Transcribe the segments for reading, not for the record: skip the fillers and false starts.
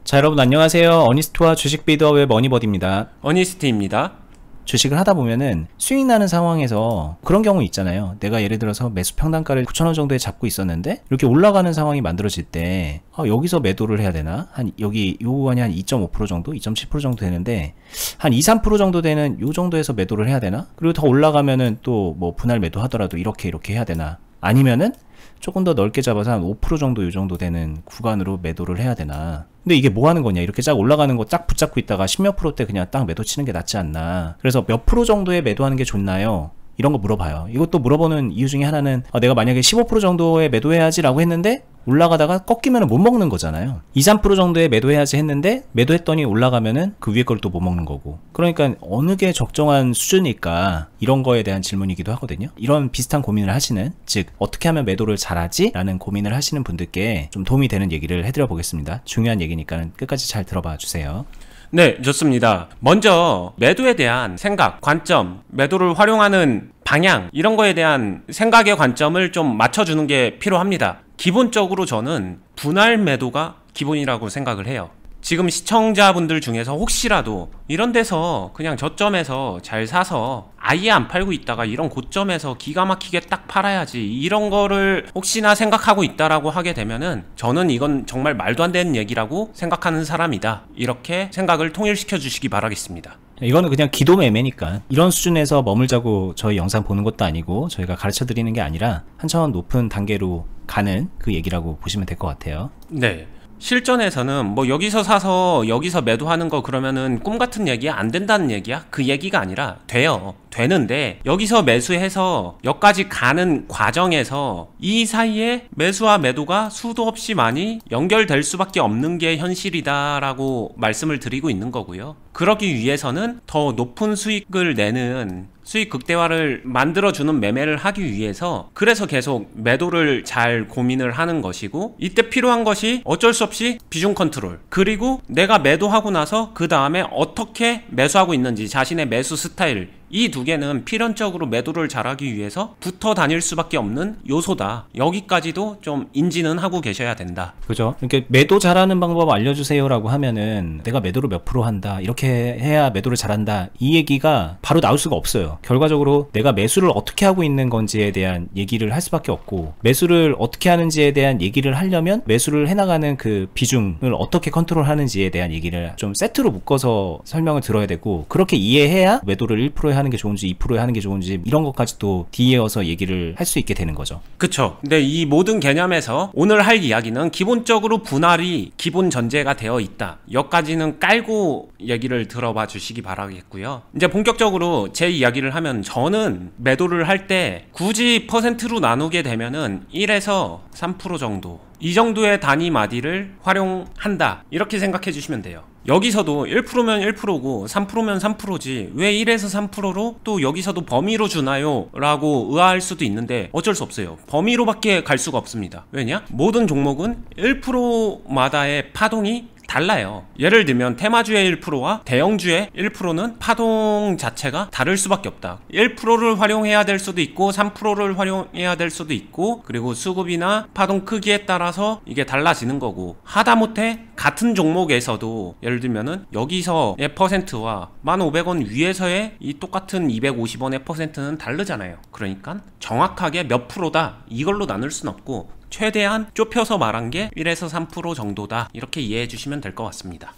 자, 여러분 안녕하세요. 어니스트와 주식 비드업의 머니버디입니다. 어니스트입니다. 주식을 하다 보면은 수익 나는 상황에서 그런 경우 있잖아요. 내가 예를 들어서 매수 평단가를 9,000원 정도에 잡고 있었는데 이렇게 올라가는 상황이 만들어질 때 여기서 매도를 해야 되나? 여기 요 구간이 한 2.5% 정도? 2.7% 정도 되는데 한 2, 3% 정도 되는 요 정도에서 매도를 해야 되나? 그리고 더 올라가면은 또 뭐 분할 매도 하더라도 이렇게 해야 되나? 아니면은 조금 더 넓게 잡아서 한 5% 정도 요 정도 되는 구간으로 매도를 해야 되나? 근데 이게 뭐 하는 거냐? 이렇게 쫙 올라가는 거 쫙 붙잡고 있다가 10몇 프로대 그냥 딱 매도 치는 게 낫지 않나? 그래서 몇 프로 정도에 매도하는 게 좋나요? 이런 거 물어봐요. 이것도 물어보는 이유 중에 하나는 내가 만약에 15% 정도에 매도해야지 라고 했는데 올라가다가 꺾이면 못 먹는 거잖아요. 2, 3% 정도에 매도해야지 했는데 매도했더니 올라가면은 그 위에 걸 또 못 먹는 거고. 그러니까 어느 게 적정한 수준일까, 이런 거에 대한 질문이기도 하거든요. 이런 비슷한 고민을 하시는, 즉 어떻게 하면 매도를 잘하지? 라는 고민을 하시는 분들께 좀 도움이 되는 얘기를 해드려 보겠습니다. 중요한 얘기니까 끝까지 잘 들어봐 주세요. 네, 좋습니다. 먼저 매도에 대한 생각, 관점, 매도를 활용하는 방향, 이런 거에 대한 생각의 관점을 좀 맞춰주는 게 필요합니다. 기본적으로 저는 분할 매도가 기본이라고 생각을 해요. 지금 시청자분들 중에서 혹시라도 이런 데서 그냥 저점에서 잘 사서 아예 안 팔고 있다가 이런 고점에서 기가 막히게 딱 팔아야지, 이런 거를 혹시나 생각하고 있다라고 하게 되면은 저는 이건 정말 말도 안 되는 얘기라고 생각하는 사람이다, 이렇게 생각을 통일시켜 주시기 바라겠습니다. 이거는 그냥 기도매매니까 이런 수준에서 머물자고 저희 영상 보는 것도 아니고 저희가 가르쳐 드리는 게 아니라 한차원 높은 단계로 가는 그 얘기라고 보시면 될 것 같아요. 네. 실전에서는 뭐 여기서 사서 여기서 매도하는 거 그러면은 꿈 같은 얘기야? 안 된다는 얘기야? 그 얘기가 아니라 돼요. 되는데 여기서 매수해서 여기까지 가는 과정에서 이 사이에 매수와 매도가 수도 없이 많이 연결될 수밖에 없는 게 현실이다라고 말씀을 드리고 있는 거고요. 그러기 위해서는 더 높은 수익을 내는 수익 극대화를 만들어주는 매매를 하기 위해서, 그래서 계속 매도를 잘 고민을 하는 것이고, 이때 필요한 것이 어쩔 수 없이 비중 컨트롤, 그리고 내가 매도하고 나서 그 다음에 어떻게 매수하고 있는지 자신의 매수 스타일, 이 두 개는 필연적으로 매도를 잘하기 위해서 붙어 다닐 수밖에 없는 요소다. 여기까지도 좀 인지는 하고 계셔야 된다. 그죠? 이렇게 매도 잘하는 방법 알려주세요 라고 하면은 내가 매도를 몇 프로 한다, 이렇게 해야 매도를 잘한다, 이 얘기가 바로 나올 수가 없어요. 결과적으로 내가 매수를 어떻게 하고 있는 건지에 대한 얘기를 할 수밖에 없고, 매수를 어떻게 하는지에 대한 얘기를 하려면 매수를 해나가는 그 비중을 어떻게 컨트롤 하는지에 대한 얘기를 좀 세트로 묶어서 설명을 들어야 되고, 그렇게 이해해야 매도를 1%에 하는 게 좋은지 2%에 하는 게 좋은지 이런 것까지 또 뒤이어서 얘기를 할 수 있게 되는 거죠. 그쵸. 근데 이 모든 개념에서 오늘 할 이야기는 기본적으로 분할이 기본 전제가 되어 있다, 여기까지는 깔고 얘기를 들어봐 주시기 바라겠고요. 이제 본격적으로 제 이야기를 하면, 저는 매도를 할 때 굳이 퍼센트로 나누게 되면은 1에서 3% 정도, 이 정도의 단위 마디를 활용한다, 이렇게 생각해 주시면 돼요. 여기서도 1%면 1%고 3%면 3%지 왜 1에서 3%로 또 여기서도 범위로 주나요? 라고 의아할 수도 있는데 어쩔 수 없어요. 범위로밖에 갈 수가 없습니다. 왜냐? 모든 종목은 1%마다의 파동이 달라요. 예를 들면 테마주의 1%와 대형주의 1%는 파동 자체가 다를 수밖에 없다. 1%를 활용해야 될 수도 있고 3%를 활용해야 될 수도 있고, 그리고 수급이나 파동 크기에 따라서 이게 달라지는 거고, 하다못해 같은 종목에서도 예를 들면은 여기서의 퍼센트와 1,500원 위에서의 이 똑같은 250원의 퍼센트는 다르잖아요. 그러니까 정확하게 몇 프로다 이걸로 나눌 순 없고, 최대한 좁혀서 말한 게 1에서 3% 정도다, 이렇게 이해해 주시면 될 것 같습니다.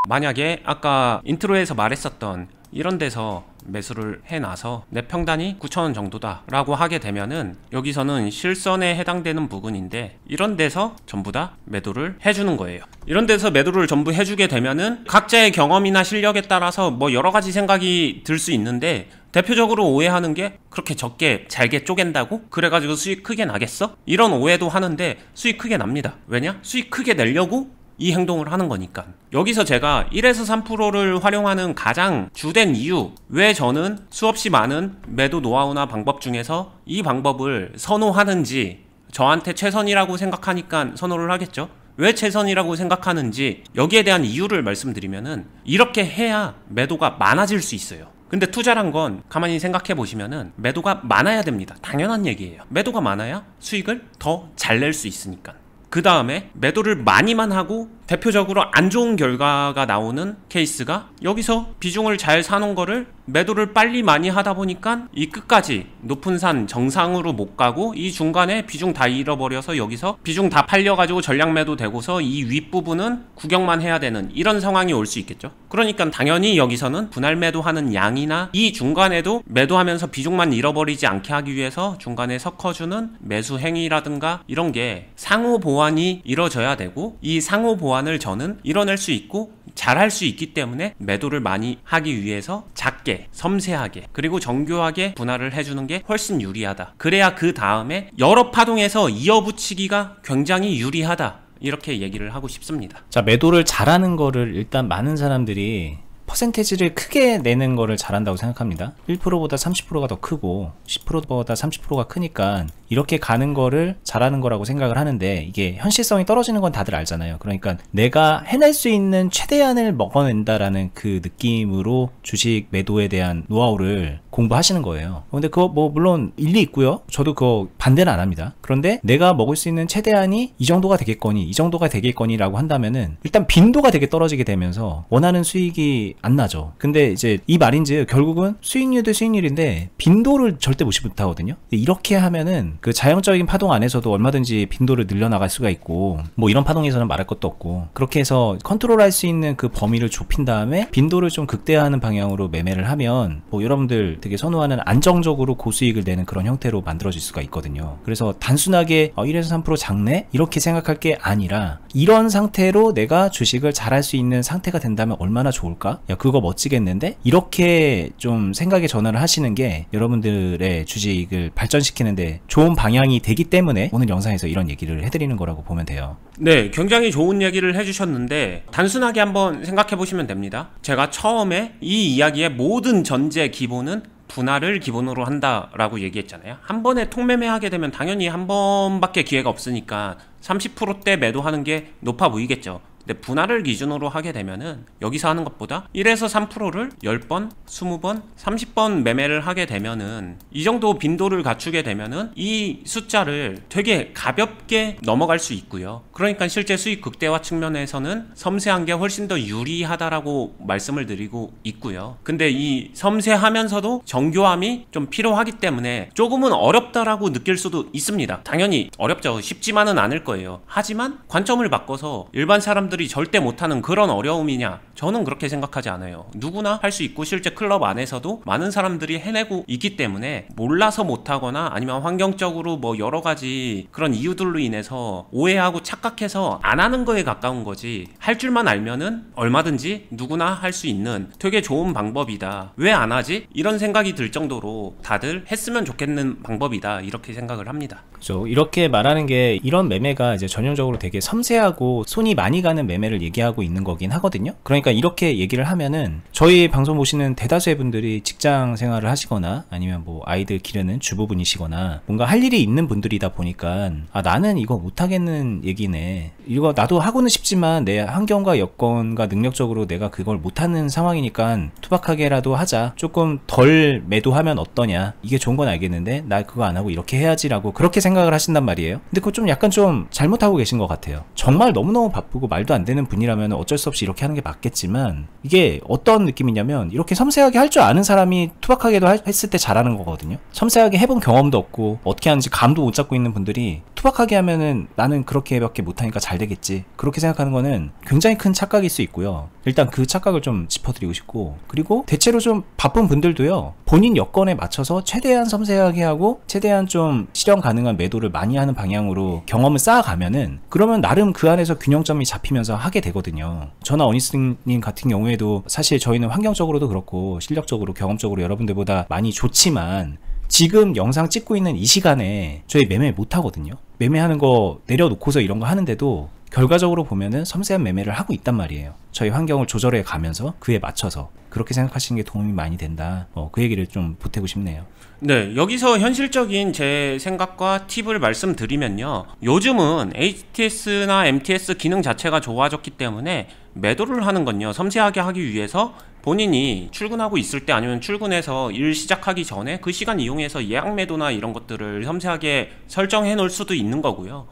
만약에 아까 인트로에서 말했었던 이런 데서 매수를 해놔서 내 평단이 9,000원 정도다 라고 하게 되면은 여기서는 실선에 해당되는 부분인데, 이런 데서 전부 다 매도를 해주는 거예요. 이런 데서 매도를 전부 해주게 되면은 각자의 경험이나 실력에 따라서 뭐 여러가지 생각이 들 수 있는데, 대표적으로 오해하는 게 그렇게 적게 잘게 쪼갠다고? 그래가지고 수익 크게 나겠어? 이런 오해도 하는데 수익 크게 납니다. 왜냐? 수익 크게 내려고 이 행동을 하는 거니까. 여기서 제가 1에서 3%를 활용하는 가장 주된 이유, 왜 저는 수없이 많은 매도 노하우나 방법 중에서 이 방법을 선호하는지, 저한테 최선이라고 생각하니까 선호를 하겠죠. 왜 최선이라고 생각하는지 여기에 대한 이유를 말씀드리면은, 이렇게 해야 매도가 많아질 수 있어요. 근데 투자란 건 가만히 생각해 보시면은 매도가 많아야 됩니다. 당연한 얘기예요. 매도가 많아야 수익을 더 잘 낼 수 있으니까. 그 다음에 매도를 많이만 하고 대표적으로 안 좋은 결과가 나오는 케이스가 여기서 비중을 잘 사놓은 거를 매도를 빨리 많이 하다 보니까 이 끝까지 높은 산 정상으로 못 가고 이 중간에 비중 다 잃어버려서 여기서 비중 다 팔려가지고 전량 매도 되고서 이 윗부분은 구경만 해야 되는 이런 상황이 올 수 있겠죠. 그러니까 당연히 여기서는 분할 매도하는 양이나 이 중간에도 매도하면서 비중만 잃어버리지 않게 하기 위해서 중간에 섞어주는 매수 행위라든가 이런 게 상호 보완이 이뤄져야 되고, 이 상호 보완을 저는 이뤄낼 수 있고 잘할 수 있기 때문에 매도를 많이 하기 위해서 작게, 섬세하게, 그리고 정교하게 분할을 해주는 게 훨씬 유리하다. 그래야 그 다음에 여러 파동에서 이어붙이기가 굉장히 유리하다, 이렇게 얘기를 하고 싶습니다. 자, 매도를 잘하는 거를 일단 많은 사람들이 퍼센테이지를 크게 내는 거를 잘한다고 생각합니다. 1%보다 30%가 더 크고 10%보다 30%가 크니까 이렇게 가는 거를 잘하는 거라고 생각을 하는데, 이게 현실성이 떨어지는 건 다들 알잖아요. 그러니까 내가 해낼 수 있는 최대한을 먹어낸다라는 그 느낌으로 주식 매도에 대한 노하우를 공부하시는 거예요. 근데 그거 뭐 물론 일리 있고요. 저도 그거 반대는 안 합니다. 그런데 내가 먹을 수 있는 최대한이 이 정도가 되겠거니 이 정도가 되겠거니라고 한다면은 일단 빈도가 되게 떨어지게 되면서 원하는 수익이 안 나죠. 근데 이제 이 말인즉 결국은 수익률도 수익률인데 빈도를 절대 무시 못하거든요. 이렇게 하면은 그 자연적인 파동 안에서도 얼마든지 빈도를 늘려나갈 수가 있고, 뭐 이런 파동에서는 말할 것도 없고, 그렇게 해서 컨트롤할 수 있는 그 범위를 좁힌 다음에 빈도를 좀 극대화하는 방향으로 매매를 하면 뭐 여러분들 되게 선호하는 안정적으로 고수익을 내는 그런 형태로 만들어질 수가 있거든요. 그래서 단순하게 1에서 3% 작네? 이렇게 생각할 게 아니라 이런 상태로 내가 주식을 잘할 수 있는 상태가 된다면 얼마나 좋을까? 야, 그거 멋지겠는데? 이렇게 좀 생각의 전환을 하시는 게 여러분들의 주식을 발전시키는데 좋은 방향이 되기 때문에 오늘 영상에서 이런 얘기를 해드리는 거라고 보면 돼요. 네, 굉장히 좋은 얘기를 해주셨는데 단순하게 한번 생각해 보시면 됩니다. 제가 처음에 이 이야기의 모든 전제 기본은 분할을 기본으로 한다라고 얘기했잖아요. 한 번에 통매매하게 되면 당연히 한 번밖에 기회가 없으니까 30%대 매도하는 게 높아 보이겠죠. 근데 분할을 기준으로 하게 되면은 여기서 하는 것보다 1에서 3%를 10번, 20번, 30번 매매를 하게 되면은 이 정도 빈도를 갖추게 되면은 이 숫자를 되게 가볍게 넘어갈 수 있고요. 그러니까 실제 수익 극대화 측면에서는 섬세한 게 훨씬 더 유리하다라고 말씀을 드리고 있고요. 근데 이 섬세하면서도 정교함이 좀 필요하기 때문에 조금은 어렵다라고 느낄 수도 있습니다. 당연히 어렵죠. 쉽지만은 않을 거예요. 하지만 관점을 바꿔서 일반 사람들이 절대 못하는 그런 어려움이냐? 저는 그렇게 생각하지 않아요. 누구나 할 수 있고 실제 클럽 안에서도 많은 사람들이 해내고 있기 때문에 몰라서 못하거나 아니면 환경적으로 뭐 여러 가지 그런 이유들로 인해서 오해하고 착각해서 안 하는 거에 가까운 거지, 할 줄만 알면은 얼마든지 누구나 할 수 있는 되게 좋은 방법이다. 왜 안 하지? 이런 생각이 들 정도로 다들 했으면 좋겠는 방법이다. 이렇게 생각을 합니다. 그렇죠. 이렇게 말하는 게 이런 매매가 이제 전형적으로 되게 섬세하고 손이 많이 가는 매매를 얘기하고 있는 거긴 하거든요. 그러니까 이렇게 얘기를 하면은 저희 방송 보시는 대다수의 분들이 직장 생활을 하시거나 아니면 뭐 아이들 기르는 주부분이시거나 뭔가 할 일이 있는 분들이다 보니까 나는 이거 못하겠는 얘기네. 이거 나도 하고는 싶지만 내 환경과 여건과 능력적으로 내가 그걸 못하는 상황이니까 투박하게라도 하자. 조금 덜 매도하면 어떠냐. 이게 좋은 건 알겠는데 나 그거 안 하고 이렇게 해야지라고 그렇게 생각을 하신단 말이에요. 근데 그거 좀 약간 좀 잘못하고 계신 것 같아요. 정말 너무너무 바쁘고 말도 안 되는 분이라면 어쩔 수 없이 이렇게 하는 게 맞겠지만, 이게 어떤 느낌이냐면 이렇게 섬세하게 할 줄 아는 사람이 투박하게도 했을 때 잘하는 거거든요. 섬세하게 해본 경험도 없고 어떻게 하는지 감도 못 잡고 있는 분들이 투박하게 하면은 나는 그렇게밖에 못하니까 잘 되겠지, 그렇게 생각하는 거는 굉장히 큰 착각일 수 있고요. 일단 그 착각을 좀 짚어드리고 싶고, 그리고 대체로 좀 바쁜 분들도요, 본인 여건에 맞춰서 최대한 섬세하게 하고 최대한 좀 실현 가능한 매도를 많이 하는 방향으로 경험을 쌓아가면은 그러면 나름 그 안에서 균형점이 잡히면서 하게 되거든요. 저나 어니스님 같은 경우에도 사실 저희는 환경적으로도 그렇고 실력적으로 경험적으로 여러분들보다 많이 좋지만 지금 영상 찍고 있는 이 시간에 저희 매매 못 하거든요. 매매하는 거 내려놓고서 이런 거 하는데도 결과적으로 보면은 섬세한 매매를 하고 있단 말이에요. 저희 환경을 조절해 가면서 그에 맞춰서 그렇게 생각하시는 게 도움이 많이 된다. 그 얘기를 좀 보태고 싶네요. 네, 여기서 현실적인 제 생각과 팁을 말씀드리면요, 요즘은 HTS나 MTS 기능 자체가 좋아졌기 때문에 매도를 하는 건요, 섬세하게 하기 위해서 본인이 출근하고 있을 때 아니면 출근해서 일 시작하기 전에 그 시간 이용해서 예약 매도나 이런 것들을 섬세하게 설정해 놓을 수도 있는 거고요.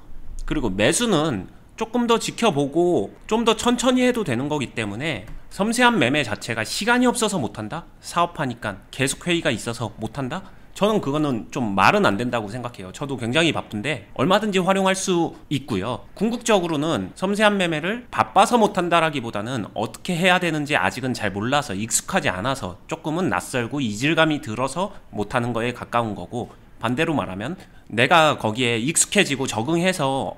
그리고 매수는 조금 더 지켜보고 좀 더 천천히 해도 되는 거기 때문에 섬세한 매매 자체가 시간이 없어서 못한다? 사업하니까 계속 회의가 있어서 못한다? 저는 그거는 좀 말은 안 된다고 생각해요. 저도 굉장히 바쁜데 얼마든지 활용할 수 있고요. 궁극적으로는 섬세한 매매를 바빠서 못한다라기보다는 어떻게 해야 되는지 아직은 잘 몰라서 익숙하지 않아서 조금은 낯설고 이질감이 들어서 못하는 거에 가까운 거고, 반대로 말하면 내가 거기에 익숙해지고 적응해서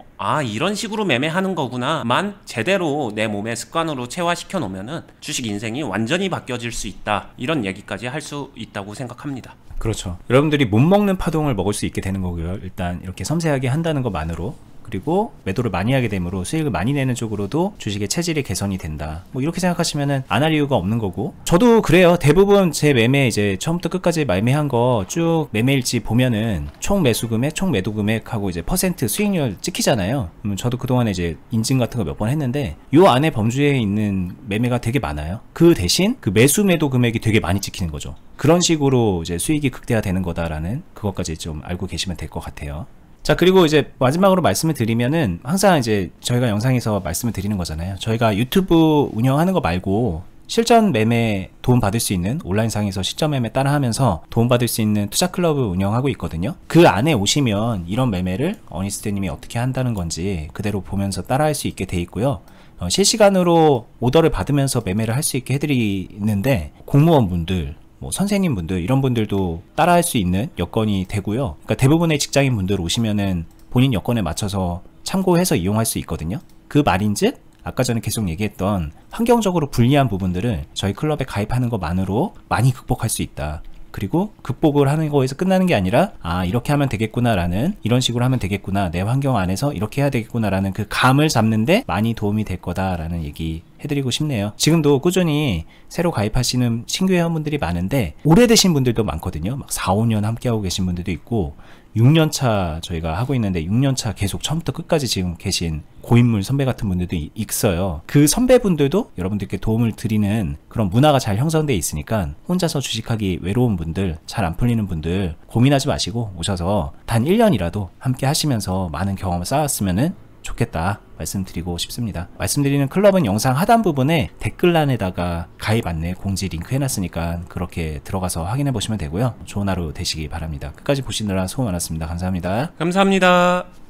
이런 식으로 매매하는 거구나만 제대로 내 몸의 습관으로 체화시켜 놓으면은 주식 인생이 완전히 바뀌어질 수 있다, 이런 얘기까지 할 수 있다고 생각합니다. 그렇죠. 여러분들이 못 먹는 파동을 먹을 수 있게 되는 거고요. 일단 이렇게 섬세하게 한다는 것만으로. 그리고 매도를 많이 하게 되므로 수익을 많이 내는 쪽으로도 주식의 체질이 개선이 된다. 뭐 이렇게 생각하시면은 안 할 이유가 없는 거고. 저도 그래요. 대부분 제 매매 이제 처음부터 끝까지 매매한 거 쭉 매매일지 보면은 총 매수 금액, 총 매도 금액하고 이제 퍼센트 수익률 찍히잖아요. 저도 그동안에 이제 인증 같은 거 몇 번 했는데 요 안에 범주에 있는 매매가 되게 많아요. 그 대신 그 매수 매도 금액이 되게 많이 찍히는 거죠. 그런 식으로 이제 수익이 극대화되는 거다라는 그것까지 좀 알고 계시면 될 것 같아요. 자, 그리고 이제 마지막으로 말씀을 드리면은 항상 이제 저희가 영상에서 말씀을 드리는 거잖아요. 저희가 유튜브 운영하는 거 말고 실전 매매 도움 받을 수 있는 온라인상에서 실전 매매 따라 하면서 도움 받을 수 있는 투자 클럽을 운영하고 있거든요. 그 안에 오시면 이런 매매를 어니스트님이 어떻게 한다는 건지 그대로 보면서 따라 할 수 있게 돼 있고요. 실시간으로 오더를 받으면서 매매를 할 수 있게 해드리는데 공무원분들, 선생님분들 이런 분들도 따라할 수 있는 여건이 되고요. 그러니까 대부분의 직장인분들 오시면은 본인 여건에 맞춰서 참고해서 이용할 수 있거든요. 그 말인즉 아까 전에 계속 얘기했던 환경적으로 불리한 부분들을 저희 클럽에 가입하는 것만으로 많이 극복할 수 있다. 그리고 극복을 하는 거에서 끝나는 게 아니라 이렇게 하면 되겠구나라는, 이런 식으로 하면 되겠구나, 내 환경 안에서 이렇게 해야 되겠구나라는 그 감을 잡는데 많이 도움이 될 거다라는 얘기 해드리고 싶네요. 지금도 꾸준히 새로 가입하시는 신규 회원분들이 많은데 오래되신 분들도 많거든요. 막 4, 5년 함께하고 계신 분들도 있고 6년차 저희가 하고 있는데 6년차 계속 처음부터 끝까지 지금 계신 고인물 선배 같은 분들도 있어요. 그 선배분들도 여러분들께 도움을 드리는 그런 문화가 잘 형성되어 있으니까 혼자서 주식하기 외로운 분들, 잘 안 풀리는 분들 고민하지 마시고 오셔서 단 1년이라도 함께 하시면서 많은 경험을 쌓았으면 좋겠다 말씀드리고 싶습니다. 말씀드리는 클럽은 영상 하단 부분에 댓글란에다가 가입 안내 공지 링크 해놨으니까 그렇게 들어가서 확인해 보시면 되고요. 좋은 하루 되시기 바랍니다. 끝까지 보시느라 수고 많았습니다. 감사합니다. 감사합니다.